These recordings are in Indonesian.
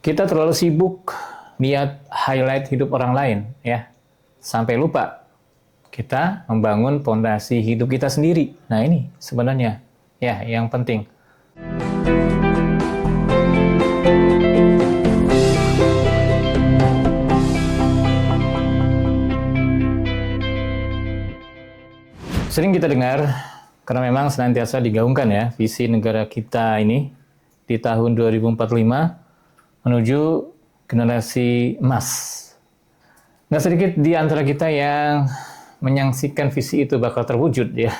Kita terlalu sibuk lihat highlight hidup orang lain, ya, sampai lupa kita membangun fondasi hidup kita sendiri. Nah, ini sebenarnya ya yang penting. Sering kita dengar, karena memang senantiasa digaungkan ya, visi negara kita ini di tahun 2045 menuju generasi emas. Nggak sedikit di antara kita yang menyaksikan visi itu bakal terwujud ya,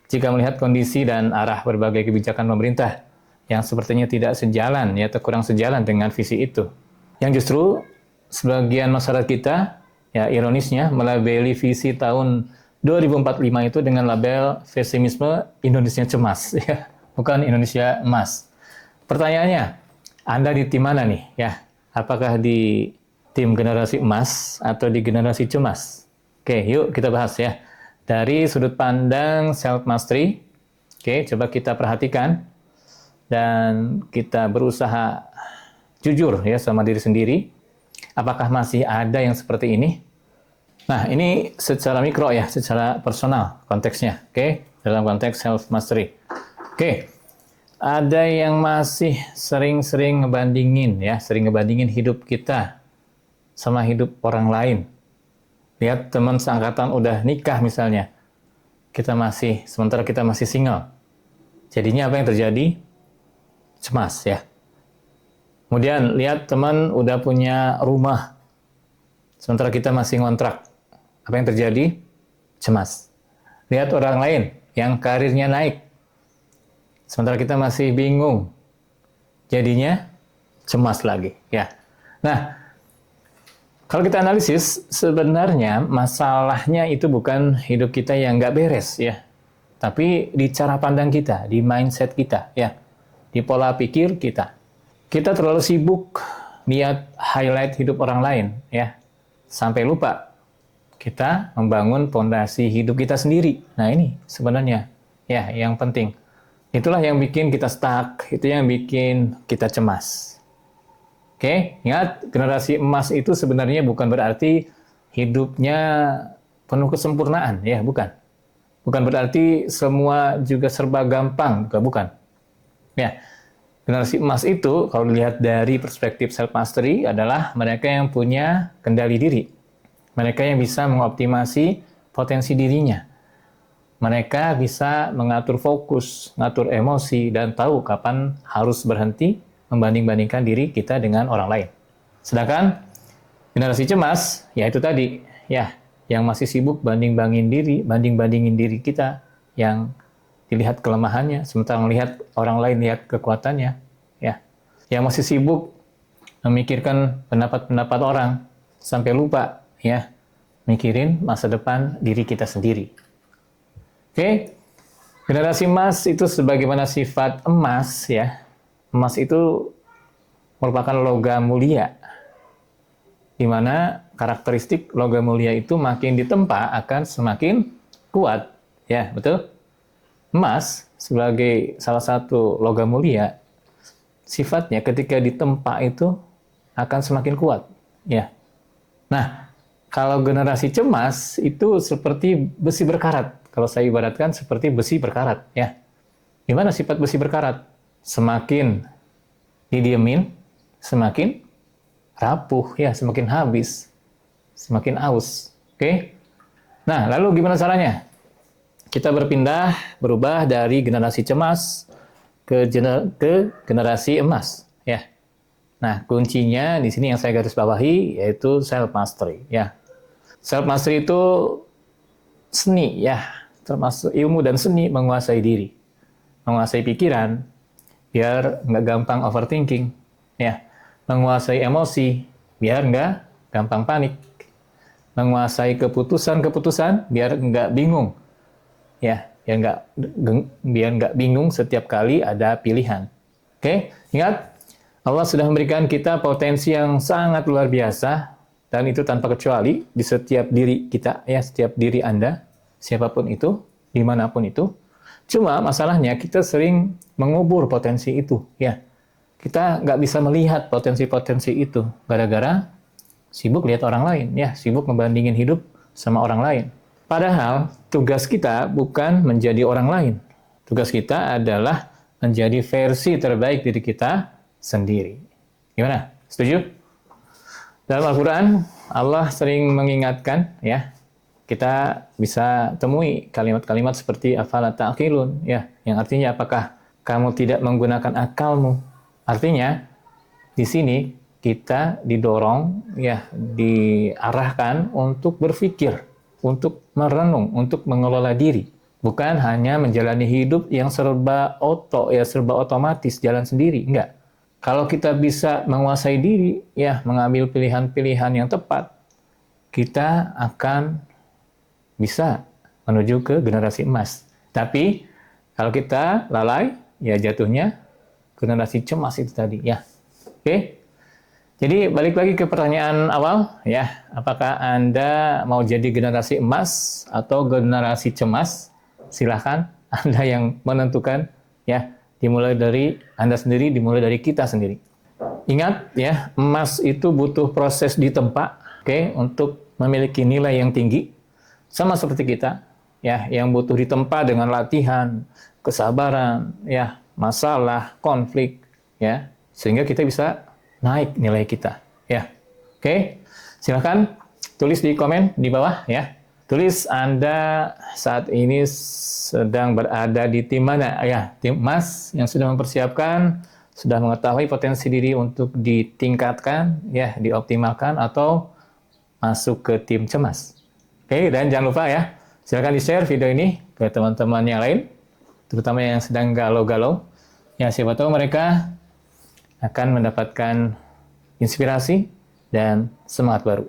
jika melihat kondisi dan arah berbagai kebijakan pemerintah yang sepertinya tidak sejalan ya, atau kurang sejalan dengan visi itu. Yang justru sebagian masyarakat kita, ya ironisnya, melabeli visi tahun 2045 itu dengan label pesimisme Indonesia cemas, ya, bukan Indonesia emas. Pertanyaannya, Anda di tim mana nih? Ya, apakah di tim generasi emas atau di generasi cemas? Oke, yuk kita bahas ya. Dari sudut pandang self mastery, oke, coba kita perhatikan dan kita berusaha jujur ya sama diri sendiri. Apakah masih ada yang seperti ini? Nah, ini secara mikro ya, secara personal konteksnya, oke, dalam konteks self mastery. Oke. Ada yang masih sering-sering ngebandingin ya, sering ngebandingin hidup kita sama hidup orang lain. Lihat teman seangkatan udah nikah misalnya, sementara kita masih single. Jadinya apa yang terjadi? Cemas ya. Kemudian lihat teman udah punya rumah, sementara kita masih ngontrak. Apa yang terjadi? Cemas. Lihat orang lain yang karirnya naik, sementara kita masih bingung. Jadinya cemas lagi, ya. Nah, kalau kita analisis, sebenarnya masalahnya itu bukan hidup kita yang nggak beres, ya. Tapi di cara pandang kita, di mindset kita, ya. Di pola pikir kita. Kita terlalu sibuk lihat highlight hidup orang lain, ya. Sampai lupa kita membangun fondasi hidup kita sendiri. Nah, ini sebenarnya ya yang penting. Itulah yang bikin kita stuck, itu yang bikin kita cemas. Oke, ingat, generasi emas itu sebenarnya bukan berarti hidupnya penuh kesempurnaan, ya, bukan. Bukan berarti semua juga serba gampang, bukan. Ya, generasi emas itu kalau dilihat dari perspektif self mastery adalah mereka yang punya kendali diri. Mereka yang bisa mengoptimasi potensi dirinya. Mereka bisa mengatur fokus, mengatur emosi, dan tahu kapan harus berhenti membanding-bandingkan diri kita dengan orang lain. Sedangkan generasi cemas, ya itu tadi, ya, yang masih sibuk banding-bandingin diri kita, yang dilihat kelemahannya, sementara melihat orang lain lihat kekuatannya, ya, yang masih sibuk memikirkan pendapat-pendapat orang sampai lupa, ya, mikirin masa depan diri kita sendiri. Oke, generasi emas itu sebagaimana sifat emas ya. Emas itu merupakan logam mulia, di mana karakteristik logam mulia itu makin ditempa akan semakin kuat. Ya, betul? Emas sebagai salah satu logam mulia, sifatnya ketika ditempa itu akan semakin kuat. Ya. Nah, kalau generasi cemas itu seperti besi berkarat. Kalau saya ibaratkan seperti besi berkarat, ya. Gimana sifat besi berkarat? Semakin didiemin, semakin rapuh, ya, semakin habis, semakin aus. Oke? Nah, lalu gimana caranya? Kita berubah dari generasi cemas ke generasi emas, ya. Nah, kuncinya di sini yang saya garis bawahi yaitu self mastery, ya. Self mastery itu seni, ya. Termasuk ilmu dan seni menguasai diri, menguasai pikiran, biar nggak gampang overthinking, ya, menguasai emosi, biar nggak gampang panik, menguasai keputusan, biar nggak bingung, ya, biar nggak bingung setiap kali ada pilihan. Oke, ingat, Allah sudah memberikan kita potensi yang sangat luar biasa, dan itu tanpa kecuali di setiap diri kita, ya, setiap diri Anda. Siapapun itu, dimanapun itu. Cuma masalahnya kita sering mengubur potensi itu, ya. kita nggak bisa melihat potensi-potensi itu gara-gara sibuk lihat orang lain, ya, sibuk membandingin hidup sama orang lain. Padahal tugas kita bukan menjadi orang lain. Tugas kita adalah menjadi versi terbaik diri kita sendiri. Gimana? Setuju? Dalam Al-Quran, Allah sering mengingatkan, ya, kita bisa temui kalimat-kalimat seperti afala ta'qilun, ya, yang artinya apakah kamu tidak menggunakan akalmu? Artinya di sini kita didorong, ya, diarahkan untuk berpikir, untuk merenung, untuk mengelola diri, bukan hanya menjalani hidup yang serba ya, serba otomatis, jalan sendiri, enggak. Kalau kita bisa menguasai diri, ya, mengambil pilihan-pilihan yang tepat, kita akan bisa menuju ke generasi emas. Tapi kalau kita lalai, ya jatuhnya generasi cemas itu tadi, ya. Oke. Jadi balik lagi ke pertanyaan awal, ya, apakah Anda mau jadi generasi emas atau generasi cemas? Silahkan Anda yang menentukan, ya, dimulai dari Anda sendiri, dimulai dari kita sendiri. Ingat, ya, emas itu butuh proses ditempa, oke, untuk memiliki nilai yang tinggi, sama seperti kita, ya, yang butuh ditempa dengan latihan, kesabaran, ya, masalah, konflik, ya, sehingga kita bisa naik nilai kita, ya. Oke, silakan tulis di komen di bawah, ya. Tulis Anda saat ini sedang berada di tim mana, ya, tim emas yang sudah mempersiapkan, sudah mengetahui potensi diri untuk ditingkatkan, ya, dioptimalkan, atau masuk ke tim cemas. Oke, dan jangan lupa, ya, silakan di-share video ini ke teman-teman yang lain, terutama yang sedang galau-galau, ya, siapa tahu mereka akan mendapatkan inspirasi dan semangat baru.